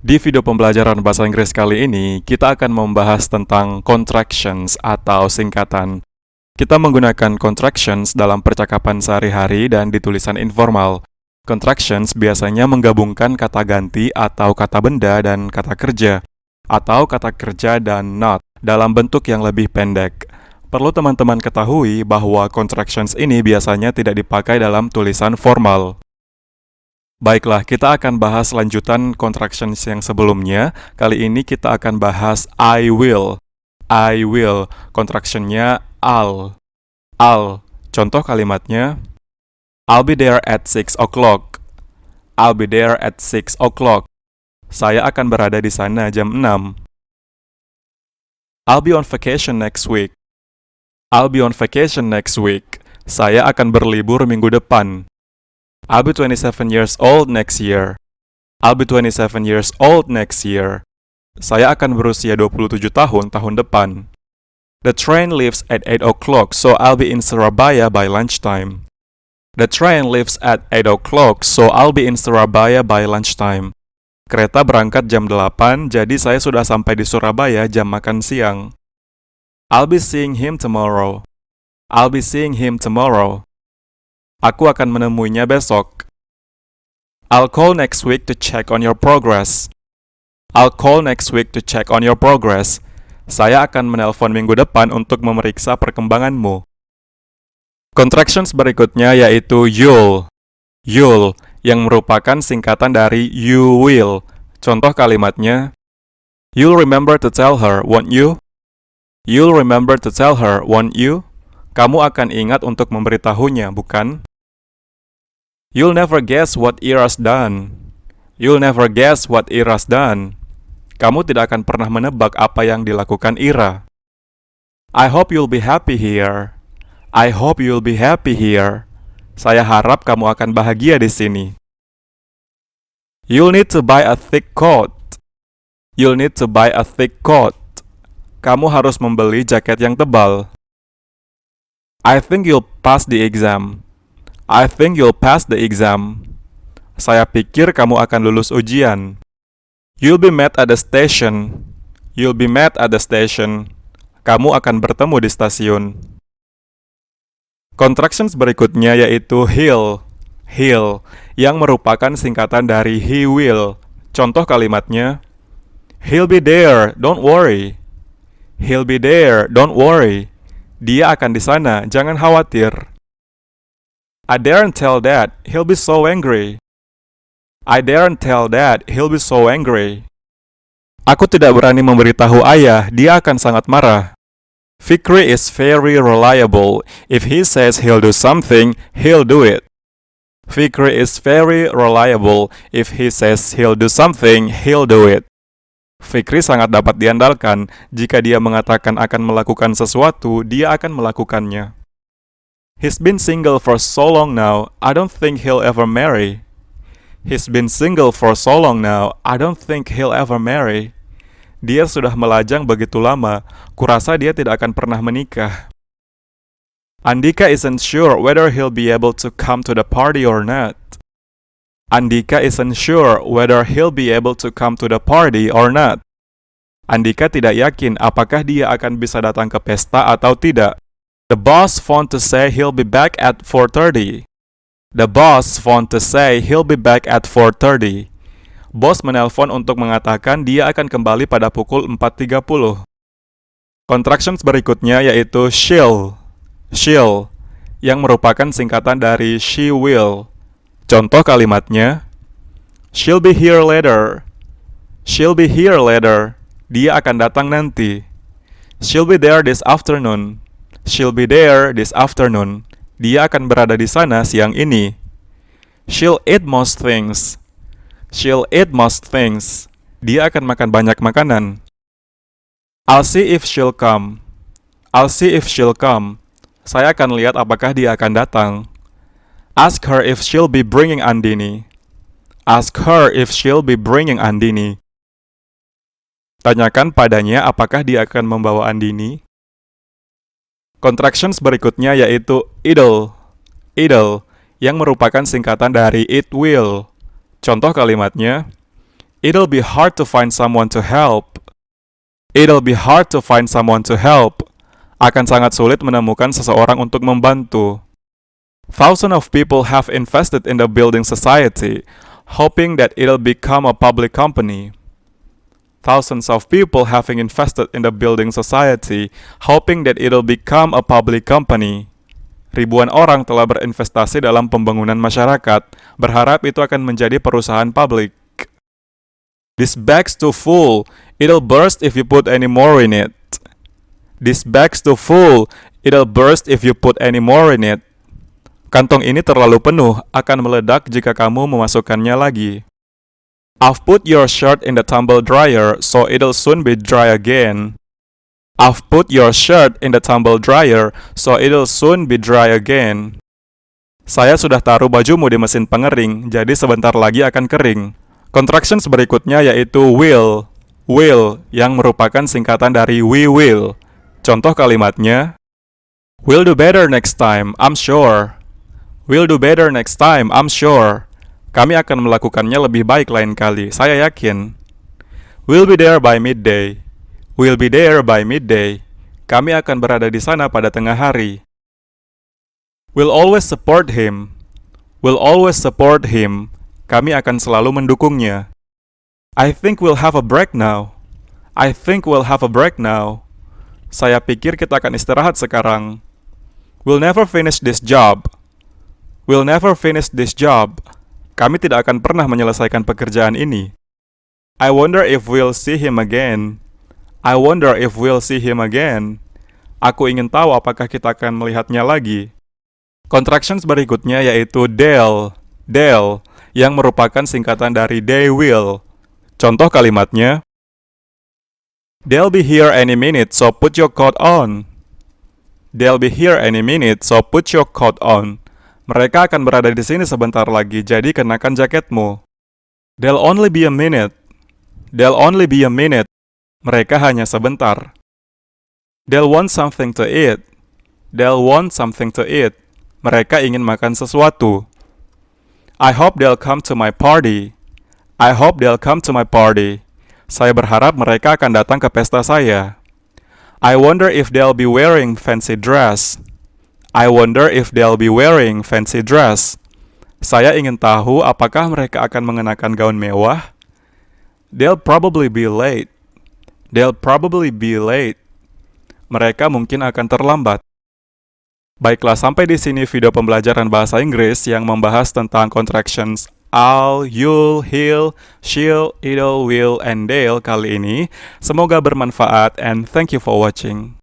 Di video pembelajaran bahasa Inggris kali ini, kita akan membahas tentang contractions atau singkatan. Kita menggunakan contractions dalam percakapan sehari-hari dan di tulisan informal. Contractions biasanya menggabungkan kata ganti atau kata benda dan kata kerja, atau kata kerja dan not dalam bentuk yang lebih pendek. Perlu teman-teman ketahui bahwa contractions ini biasanya tidak dipakai dalam tulisan formal. Baiklah, kita akan bahas lanjutan contractions yang sebelumnya. Kali ini kita akan bahas I will. I will. Contractionnya I'll. I'll. Contoh kalimatnya, I'll be there at 6 o'clock. I'll be there at 6 o'clock. Saya akan berada di sana jam 6. I'll be on vacation next week. I'll be on vacation next week. Saya akan berlibur minggu depan. I'll be 27 years old next year. I'll be 27 years old next year. Saya akan berusia 27 tahun depan. The train leaves at 8 o'clock, so I'll be in Surabaya by lunchtime. The train leaves at 8 o'clock, so I'll be in Surabaya by lunchtime. Kereta berangkat jam 8, jadi saya sudah sampai di Surabaya jam makan siang. I'll be seeing him tomorrow. I'll be seeing him tomorrow. Aku akan menemuinya besok. I'll call next week to check on your progress. I'll call next week to check on your progress. Saya akan menelpon minggu depan untuk memeriksa perkembanganmu. Contractions berikutnya yaitu you'll. You'll, yang merupakan singkatan dari you will. Contoh kalimatnya, You'll remember to tell her, won't you? You'll remember to tell her, won't you? Kamu akan ingat untuk memberitahunya, bukan? You'll never guess what Ira's done. You'll never guess what Ira's done. Kamu tidak akan pernah menebak apa yang dilakukan Ira. I hope you'll be happy here. I hope you'll be happy here. Saya harap kamu akan bahagia di sini. You'll need to buy a thick coat. You'll need to buy a thick coat. Kamu harus membeli jaket yang tebal. I think you'll pass the exam. I think you'll pass the exam. Saya pikir kamu akan lulus ujian. You'll be met at the station. You'll be met at the station. Kamu akan bertemu di stasiun. Contractions berikutnya yaitu he'll. He'll, yang merupakan singkatan dari he will. Contoh kalimatnya, He'll be there, don't worry. He'll be there, don't worry. Dia akan di sana, jangan khawatir. I daren't tell Dad, he'll be so angry. I daren't tell Dad, he'll be so angry. Aku tidak berani memberitahu ayah, dia akan sangat marah. Fikri is very reliable. If he says he'll do something, he'll do it. Fikri is very reliable. If he says he'll do something, he'll do it. Fikri sangat dapat diandalkan. Jika dia mengatakan akan melakukan sesuatu, dia akan melakukannya. He's been single for so long now, I don't think he'll ever marry. He's been single for so long now, I don't think he'll ever marry. Dia sudah melajang begitu lama, kurasa dia tidak akan pernah menikah. Andika isn't sure whether he'll be able to come to the party or not. Andika isn't sure whether he'll be able to come to the party or not. Andika tidak yakin apakah dia akan bisa datang ke pesta atau tidak. The boss phoned to say he'll be back at 4:30. The boss phoned to say he'll be back at 4:30. Bos menelpon untuk mengatakan dia akan kembali pada pukul 4.30. Contractions berikutnya yaitu she'll. She'll, yang merupakan singkatan dari she will. Contoh kalimatnya, She'll be here later. She'll be here later. Dia akan datang nanti. She'll be there this afternoon. She'll be there this afternoon. Dia akan berada di sana siang ini. She'll eat most things. She'll eat most things. Dia akan makan banyak makanan. I'll see if she'll come. I'll see if she'll come. Saya akan lihat apakah dia akan datang. Ask her if she'll be bringing Andini. Ask her if she'll be bringing Andini. Tanyakan padanya apakah dia akan membawa Andini. Contractions berikutnya yaitu idle. Idle, yang merupakan singkatan dari it will. Contoh kalimatnya, It'll be hard to find someone to help. It'll be hard to find someone to help. Akan sangat sulit menemukan seseorang untuk membantu. Thousands of people have invested in the building society, hoping that it'll become a public company. Thousands of people having invested in the building society, hoping that it'll become a public company. Ribuan orang telah berinvestasi dalam pembangunan masyarakat, berharap itu akan menjadi perusahaan publik. This bag's too full. It'll burst if you put any more in it. This bag's too full. It'll burst if you put any more in it. Kantong ini terlalu penuh, akan meledak jika kamu memasukkannya lagi. I've put your shirt in the tumble dryer, so it'll soon be dry again. I've put your shirt in the tumble dryer, so it'll soon be dry again. Saya sudah taruh bajumu di mesin pengering, jadi sebentar lagi akan kering. Contractions berikutnya yaitu will. Will, yang merupakan singkatan dari we will. Contoh kalimatnya, We'll do better next time, I'm sure. We'll do better next time, I'm sure. Kami akan melakukannya lebih baik lain kali, saya yakin. We'll be there by midday. We'll be there by midday. Kami akan berada di sana pada tengah hari. We'll always support him. We'll always support him. Kami akan selalu mendukungnya. I think we'll have a break now. I think we'll have a break now. Saya pikir kita akan istirahat sekarang. We'll never finish this job. We'll never finish this job. Kami tidak akan pernah menyelesaikan pekerjaan ini. I wonder if we'll see him again. I wonder if we'll see him again. Aku ingin tahu apakah kita akan melihatnya lagi. Contractions berikutnya yaitu they'll. They'll, yang merupakan singkatan dari they will. Contoh kalimatnya, They'll be here any minute, so put your coat on. They'll be here any minute, so put your coat on. Mereka akan berada di sini sebentar lagi, jadi kenakan jaketmu. They'll only be a minute. They'll only be a minute. Mereka hanya sebentar. They'll want something to eat. They'll want something to eat. Mereka ingin makan sesuatu. I hope they'll come to my party. I hope they'll come to my party. Saya berharap mereka akan datang ke pesta saya. I wonder if they'll be wearing fancy dress. I wonder if they'll be wearing fancy dress. Saya ingin tahu apakah mereka akan mengenakan gaun mewah. They'll probably be late. They'll probably be late. Mereka mungkin akan terlambat. Baiklah, sampai di sini video pembelajaran bahasa Inggris yang membahas tentang contractions I'll, you'll, he'll, she'll, it'll, will, and they'll kali ini. Semoga bermanfaat and thank you for watching.